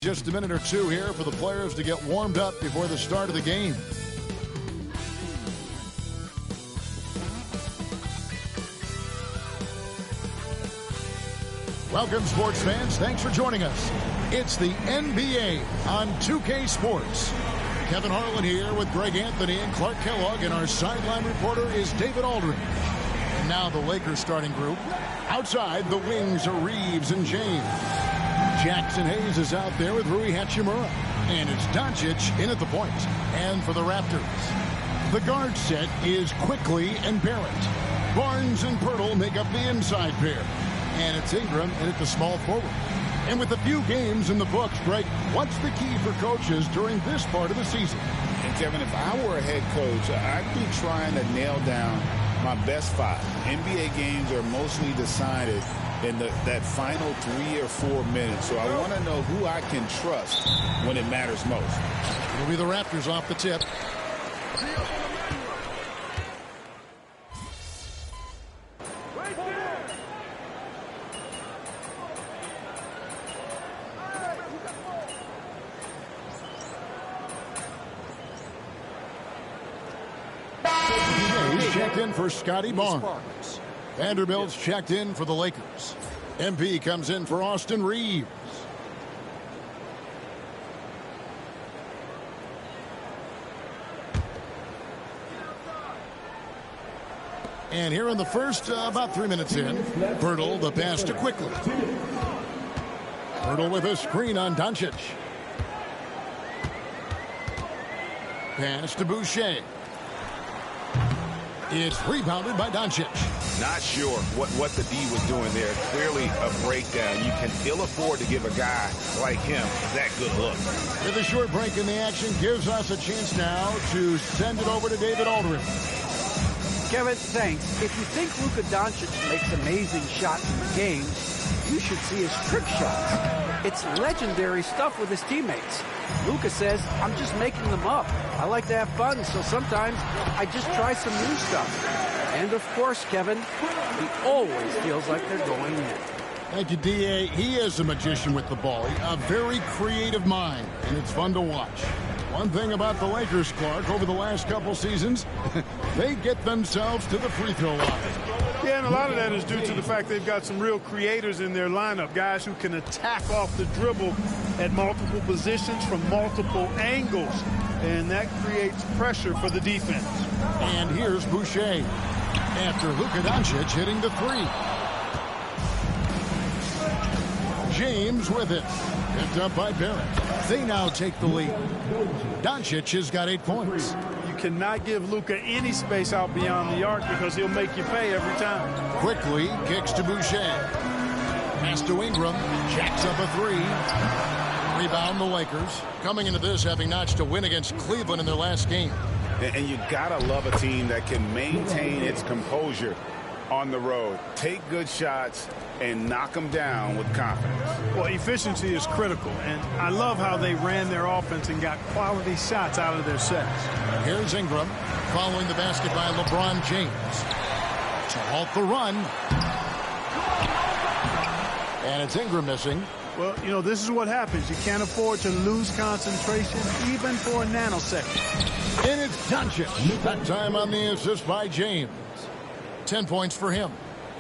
Just a minute or two here for the players to get warmed up before the start of the game. Welcome, sports fans. Thanks for joining us. It's the NBA on 2K Sports. Kevin Harlan here with Greg Anthony and Clark Kellogg, and our sideline reporter is David Aldridge. And now the Lakers starting group. Outside, the wings are Reeves and James. Jackson Hayes is out there with Rui Hachimura. And it's Doncic in at the point. And for the Raptors, the guard set is Quickly and Barrett. Barnes and Pirtle make up the inside pair. And it's Ingram in at the small forward. And with a few games in the books, Greg, what's the key for coaches during this part of the season? And Kevin, if I were a head coach, I'd be trying to nail down my best five. NBA games are mostly decided in that final 3 or 4 minutes. So I want to know who I can trust when it matters most. It'll be the Raptors off the tip. Checked in for Scotty Barnes. Vanderbilt's checked in for the Lakers. MP comes in for Austin Reeves. And here in the first, about 3 minutes in, Pirtle the pass to Quickly. Pirtle with a screen on Doncic. Pass to Boucher. It's rebounded by Doncic. Not sure what the D was doing there. Clearly a breakdown. You can ill afford to give a guy like him that good look. With a short break in the action, gives us a chance now to send it over to David Aldridge. Kevin, thanks. If you think Luka Doncic makes amazing shots in the game, you should see his trick shots. It's legendary stuff with his teammates. Luka says, I'm just making them up. I like to have fun, so sometimes I just try some new stuff. And of course, Kevin, he always feels like they're going in. Thank you, D.A. He is a magician with the ball. A very creative mind, and it's fun to watch. One thing about the Lakers, Clark, over the last couple seasons, they get themselves to the free throw line. Yeah, and a lot of that is due to the fact they've got some real creators in their lineup, guys who can attack off the dribble at multiple positions from multiple angles, and that creates pressure for the defense. And here's Boucher after Luka Doncic hitting the three. James with it. Picked up by Barrett. They now take the lead. Doncic has got 8 points. You cannot give Luka any space out beyond the arc because he'll make you pay every time. Quickly kicks to Boucher. Pass to Ingram. Jacks up a three. Rebound the Lakers. Coming into this having notched a win against Cleveland in their last game. And you gotta love a team that can maintain its composure on the road. Take good shots and knock them down with confidence. Well, efficiency is critical, and I love how they ran their offense and got quality shots out of their sets. Here's Ingram following the basket by LeBron James to halt the run. And it's Ingram missing. Well, you know, this is what happens. You can't afford to lose concentration even for a nanosecond. And it's Doncic. That time on the assist by James. 10 points for him.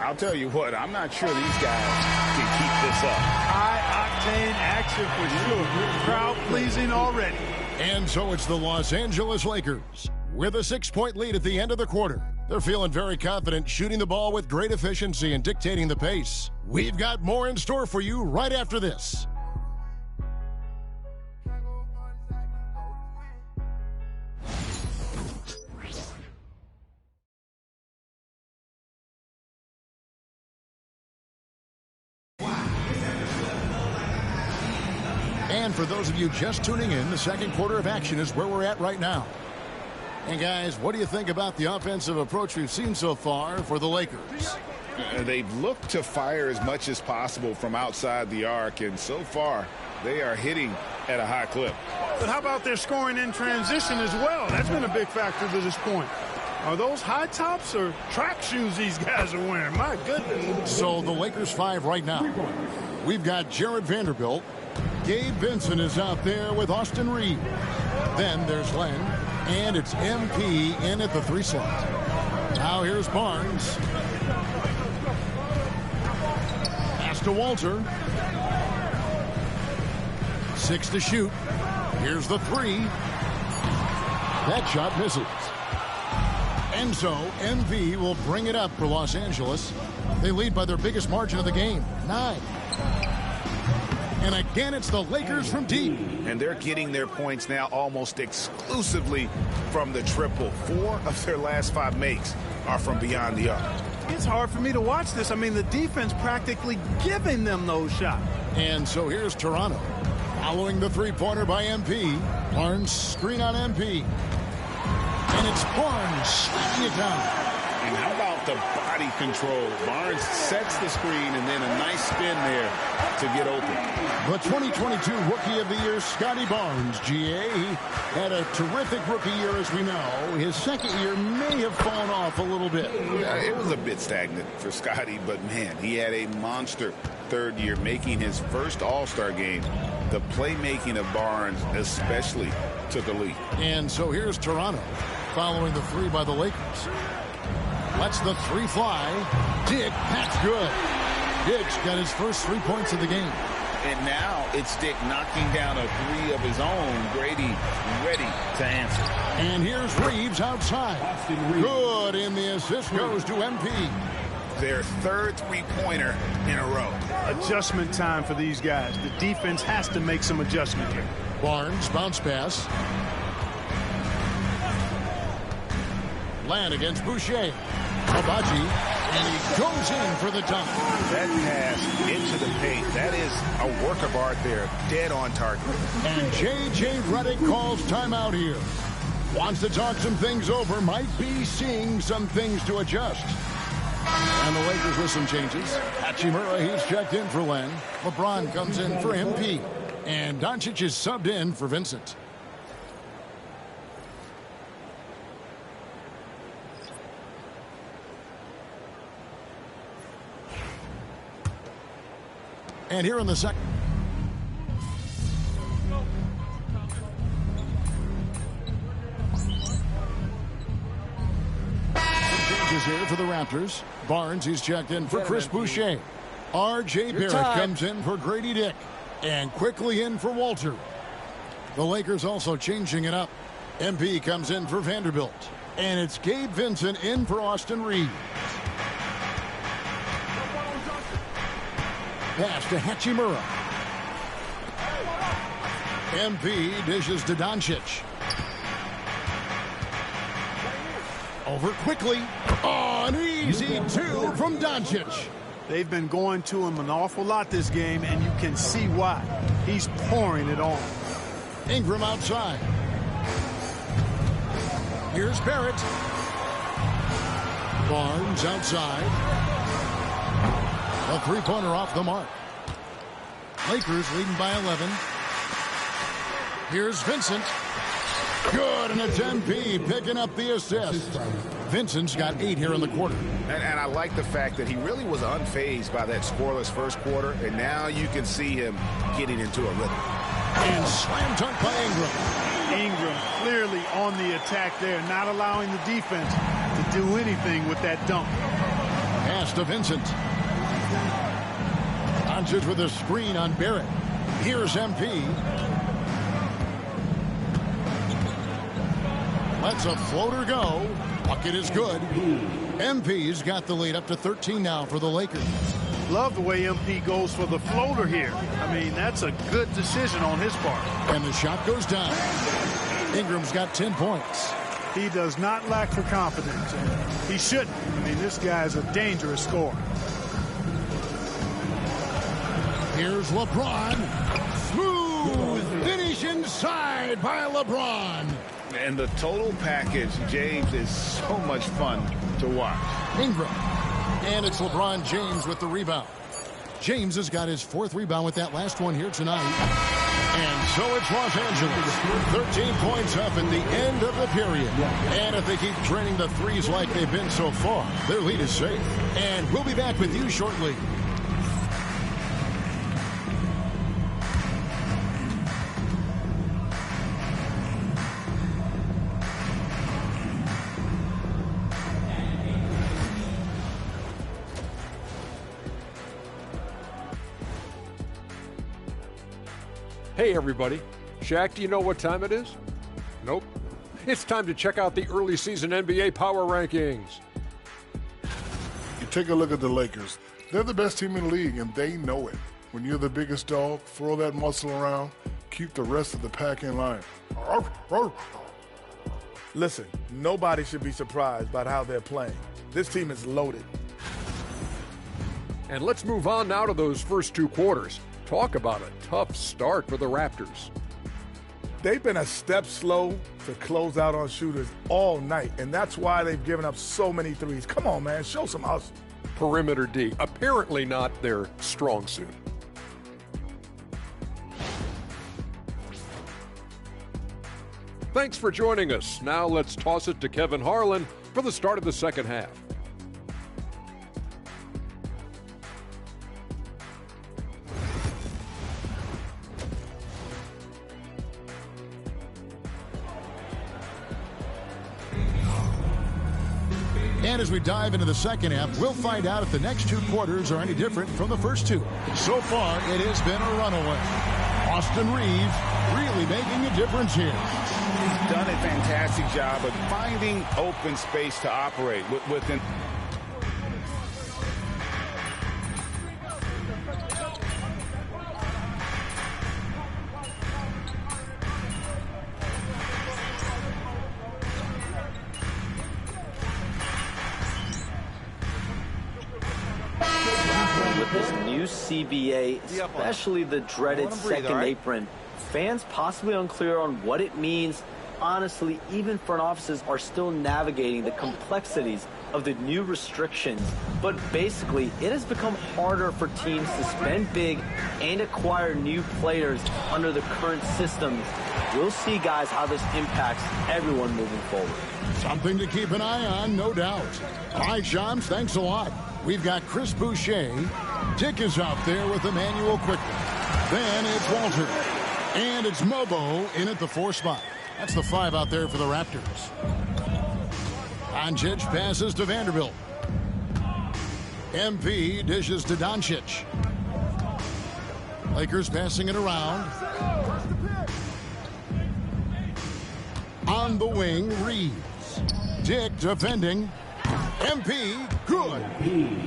I'll tell you what, I'm not sure these guys can keep this up. High-octane action for sure. Crowd-pleasing already. And so it's the Los Angeles Lakers with a 6-point lead at the end of the quarter. They're feeling very confident, shooting the ball with great efficiency and dictating the pace. We've got more in store for you right after this. And for those of you just tuning in, the second quarter of action is where we're at right now. And guys, what do you think about the offensive approach we've seen so far for the Lakers? They've looked to fire as much as possible from outside the arc, and so far they are hitting at a high clip. But how about their scoring in transition as well? That's been a big factor to this point. Are those high tops or track shoes these guys are wearing? My goodness. So the Lakers 5 right now. We've got Jared Vanderbilt, Gabe Vincent is out there with Austin Reed. Then there's Len, and it's MP in at the 3 slot. Now here's Barnes. Pass to Walter. 6 to shoot. Here's the 3. That shot misses. And so MV will bring it up for Los Angeles. They lead by their biggest margin of the game, 9. And again, it's the Lakers from deep. And they're getting their points now almost exclusively from the triple. 4 of their last 5 makes are from beyond the arc. It's hard for me to watch this. I mean, the defense practically giving them those shots. And so here's Toronto. Following the 3-pointer by MP. Barnes screen on MP. And it's Barnes slapping it down. And how about the body control? Barnes sets the screen and then a nice spin there to get open. The 2022 Rookie of the Year, Scotty Barnes, GA. He had a terrific rookie year, as we know. His second year may have fallen off a little bit. It was a bit stagnant for Scotty, but man, he had a monster third year, making his first All-Star game. The playmaking of Barnes especially took a leap. And so here's Toronto, following the 3 by the Lakers. Lets the 3 fly. Dick, that's good. Dick's got his first 3 points of the game. And now it's Dick knocking down a 3 of his own. Grady ready to answer. And here's Reeves outside. Good, and the assist goes to MP. Their third 3-pointer in a row. Adjustment time for these guys. The defense has to make some adjustment here. Barnes, bounce pass. Land against Boucher. Abaji, and he goes in for the dunk. That pass into the paint, that is a work of art there. Dead on target. And J.J. Redick calls timeout here. Wants to talk some things over. Might be seeing some things to adjust. And the Lakers with some changes. Hachimura, he's checked in for Len. LeBron comes in for MP. And Doncic is subbed in for Vincent. And here in the second. Changes here for the Raptors. Barnes, he's checked in for Chris Boucher. R.J. Barrett comes in for Grady Dick. And quickly in for Walter. The Lakers also changing it up. MP comes in for Vanderbilt. And it's Gabe Vincent in for Austin Reed. Pass to Hachimura. MP dishes to Doncic. Over quickly. Oh, an easy 2 from Doncic. They've been going to him an awful lot this game, and you can see why. He's pouring it on. Ingram outside. Here's Barrett. Barnes outside. A 3-pointer off the mark. Lakers leading by 11. Here's Vincent. Good, and it's MP picking up the assist. Vincent's got 8 here in the quarter. And I like the fact that he really was unfazed by that scoreless first quarter, and now you can see him getting into a rhythm. And slam dunk by Ingram. Ingram clearly on the attack there, not allowing the defense to do anything with that dunk. Pass to Vincent. Doncic with a screen on Barrett. Here's MP. Lets a floater go. Bucket is good. MP's got the lead up to 13 now for the Lakers. Love the way MP goes for the floater here. I mean, that's a good decision on his part. And the shot goes down. Ingram's got 10 points. He does not lack for confidence. And he shouldn't. I mean, this guy's a dangerous scorer. Here's LeBron. Smooth finish inside by LeBron. And the total package, James, is so much fun to watch. Ingram. And it's LeBron James with the rebound. James has got his 4th rebound with that last one here tonight. And so it's Los Angeles. 13 points up at the end of the period. And if they keep draining the threes like they've been so far, their lead is safe. And we'll be back with you shortly. Hey everybody, Shaq, do you know what time it is? Nope. It's time to check out the early season NBA Power Rankings. You take a look at the Lakers. They're the best team in the league, and they know it. When you're the biggest dog, throw that muscle around, keep the rest of the pack in line. Listen, nobody should be surprised by how they're playing. This team is loaded. And let's move on now to those first two quarters. Talk about a tough start for the Raptors. They've been a step slow to close out on shooters all night, and that's why they've given up so many threes. Come on, man, show some hustle. Perimeter D, apparently not their strong suit. Thanks for joining us. Now let's toss it to Kevin Harlan for the start of the second half. And as we dive into the second half, we'll find out if the next two quarters are any different from the first two. So far, it has been a runaway. Austin Reeves really making a difference here. He's done a fantastic job of finding open space to operate within. This new CBA, especially the dreaded second apron, fans possibly unclear on what it means. Honestly, even front offices are still navigating the complexities of the new restrictions. But basically, it has become harder for teams to spend big and acquire new players under the current systems. We'll see, guys, how this impacts everyone moving forward. Something to keep an eye on, no doubt. All right, Shams, thanks a lot. We've got Chris Boucher. Dick is out there with Emmanuel quickly. Then it's Walter. And it's Mobo in at the 4 spot. That's the 5 out there for the Raptors. Doncic passes to Vanderbilt. MP dishes to Doncic. Lakers passing it around. On the wing, Reeves. Dick defending. MP, good.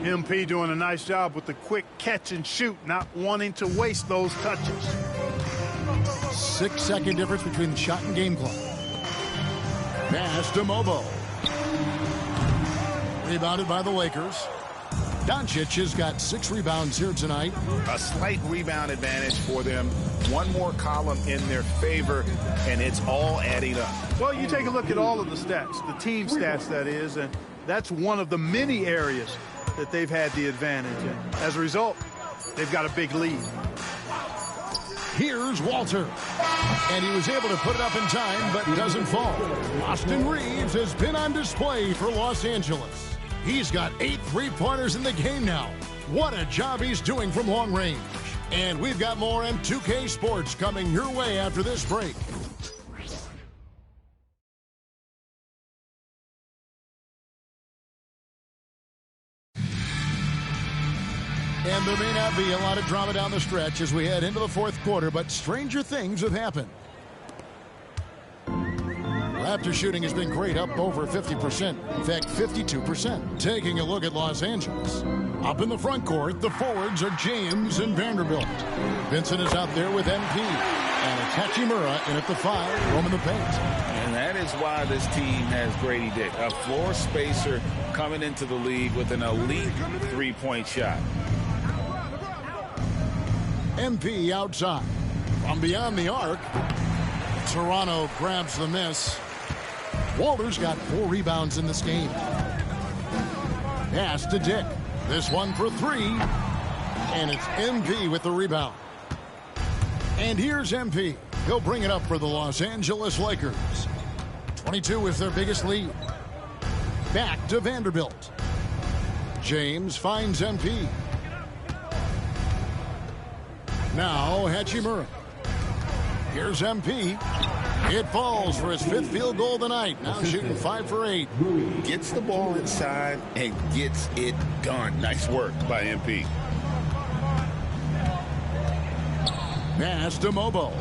MP doing a nice job with the quick catch and shoot, not wanting to waste those touches. 6-second difference between the shot and game clock. Pass to Mobo. Rebounded by the Lakers. Doncic has got 6 rebounds here tonight. A slight rebound advantage for them. One more column in their favor, and it's all adding up. Well, you take a look at all of the stats, the team stats, that is, and that's one of the many areas that they've had the advantage. And as a result, they've got a big lead. Here's Walter. And he was able to put it up in time, but doesn't fall. Austin Reeves has been on display for Los Angeles. He's got 8 3-pointers in the game now. What a job he's doing from long range. And we've got more M2K Sports coming your way after this break. And there may not be a lot of drama down the stretch as we head into the 4th quarter, but stranger things have happened. Raptor shooting has been great, up over 50%. In fact, 52%. Taking a look at Los Angeles. Up in the front court, the forwards are James and Vanderbilt. Vincent is out there with MP. And it's Hachimura in at the 5, roaming the paint. And that is why this team has Grady Dick, a floor spacer coming into the league with an elite 3-point shot. MP outside. From beyond the arc, Toronto grabs the miss. Walter's got 4 rebounds in this game. Pass to Dick. This one for 3. And it's MP with the rebound. And here's MP. He'll bring it up for the Los Angeles Lakers. 22 is their biggest lead. Back to Vanderbilt. James finds MP. Now Hachimura. Here's MP. It falls for his 5th field goal of the night. Now shooting 5 for 8. Gets the ball inside and gets it done. Nice work by MP. Pass to Mobo.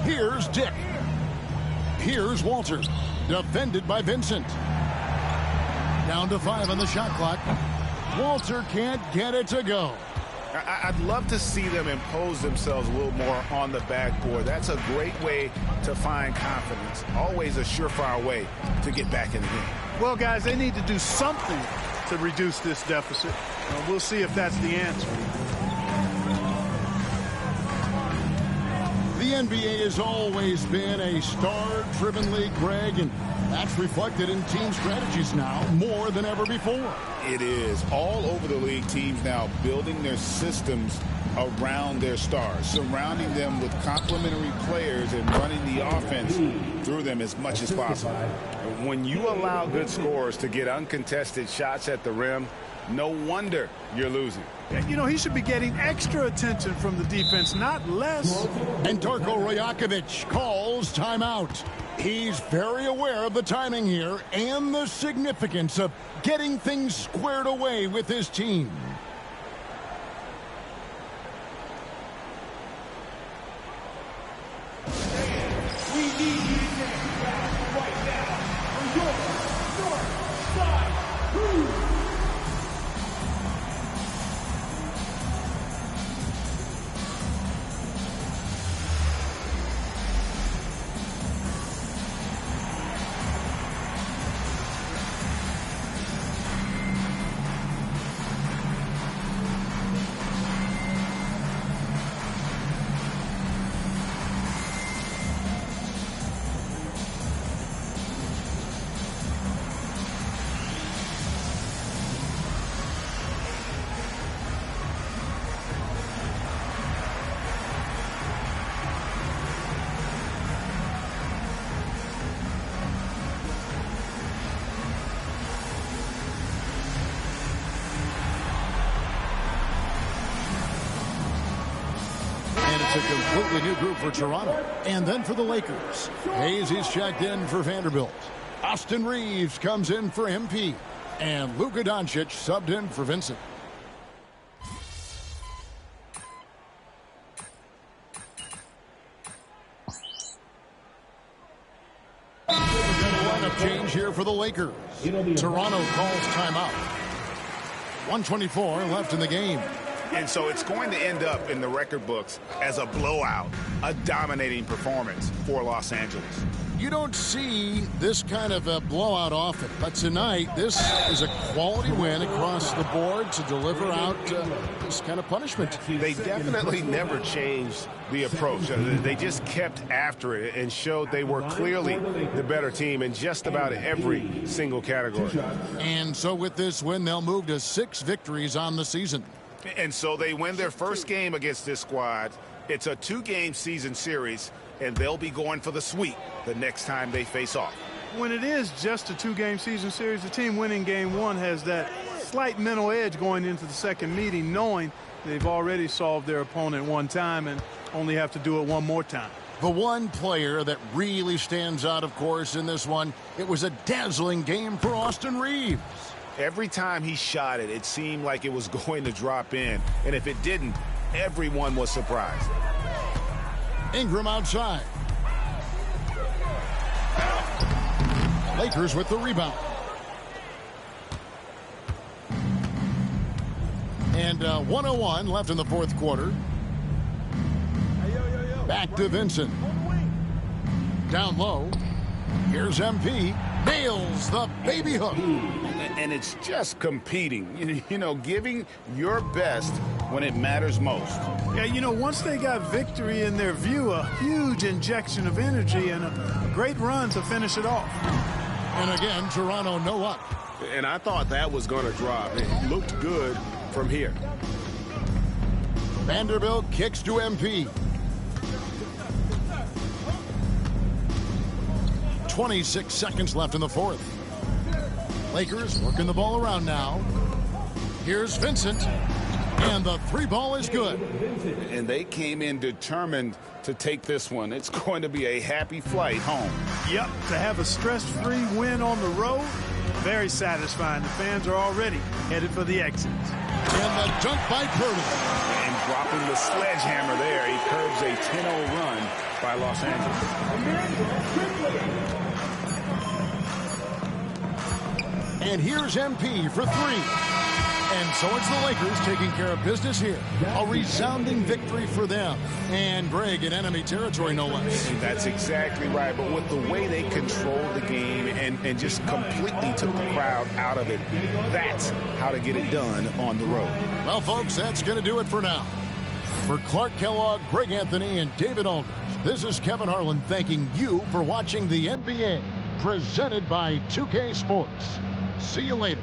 Here's Dick. Here's Walter. Defended by Vincent. Down to 5 on the shot clock. Walter can't get it to go. I'd love to see them impose themselves a little more on the backboard. That's a great way to find confidence. Always a surefire way to get back in the game. Well, guys, they need to do something to reduce this deficit. We'll see if that's the answer. The NBA has always been a star-driven league, Greg, and that's reflected in team strategies now more than ever before. It is. All over the league, teams now building their systems around their stars, surrounding them with complementary players and running the offense through them as much as possible. When you allow good scorers to get uncontested shots at the rim, no wonder you're losing. You know, he should be getting extra attention from the defense, not less. And Darko Rajakovic calls timeout. He's very aware of the timing here and the significance of getting things squared away with his team. We need you right now for your north side crew. A completely new group for Toronto. And then for the Lakers. Hayes is checked in for Vanderbilt. Austin Reeves comes in for MP. And Luka Doncic subbed in for Vincent. Lineup change here for the Lakers. Toronto calls timeout. 1:24 left in the game. And so it's going to end up in the record books as a blowout, a dominating performance for Los Angeles. You don't see this kind of a blowout often, but tonight this is a quality win across the board to deliver out this kind of punishment. They definitely never changed the approach. They just kept after it and showed they were clearly the better team in just about every single category. And so with this win, they'll move to 6 victories on the season. And so they win their first game against this squad. It's a 2-game season series, and they'll be going for the sweep the next time they face off. When it is just a 2-game season series, the team winning game 1 has that slight mental edge going into the second meeting, knowing they've already solved their opponent one time and only have to do it one more time. The one player that really stands out, of course, in this one, it was a dazzling game for Austin Reeves. Every time he shot it, it seemed like it was going to drop in. And if it didn't, everyone was surprised. Ingram outside. Lakers with the rebound. And 1:01 left in the fourth quarter. Back to Vincent. Down low. Here's MP. Nails the baby hook. And it's just competing, you know, giving your best when it matters most. Yeah, you know, once they got victory in their view, a huge injection of energy and a great run to finish it off. And again, Toronto no up. And I thought that was going to drop. It looked good from here. Vanderbilt kicks to MP. 26 seconds left in the fourth. Lakers working the ball around now. Here's Vincent. And the 3-ball is good. And they came in determined to take this one. It's going to be a happy flight home. Yep, to have a stress-free win on the road, very satisfying. The fans are already headed for the exit. And the dunk by Purdy. And dropping the sledgehammer there, he curbs a 10-0 run by Los Angeles. And here's MP for three. And so it's the Lakers taking care of business here. A resounding victory for them. And Greg in enemy territory, no less. That's exactly right. But with the way they controlled the game and just completely took the crowd out of it, that's how to get it done on the road. Well, folks, that's going to do it for now. For Clark Kellogg, Greg Anthony, and David Aldridge, this is Kevin Harlan thanking you for watching the NBA, presented by 2K Sports. See you later.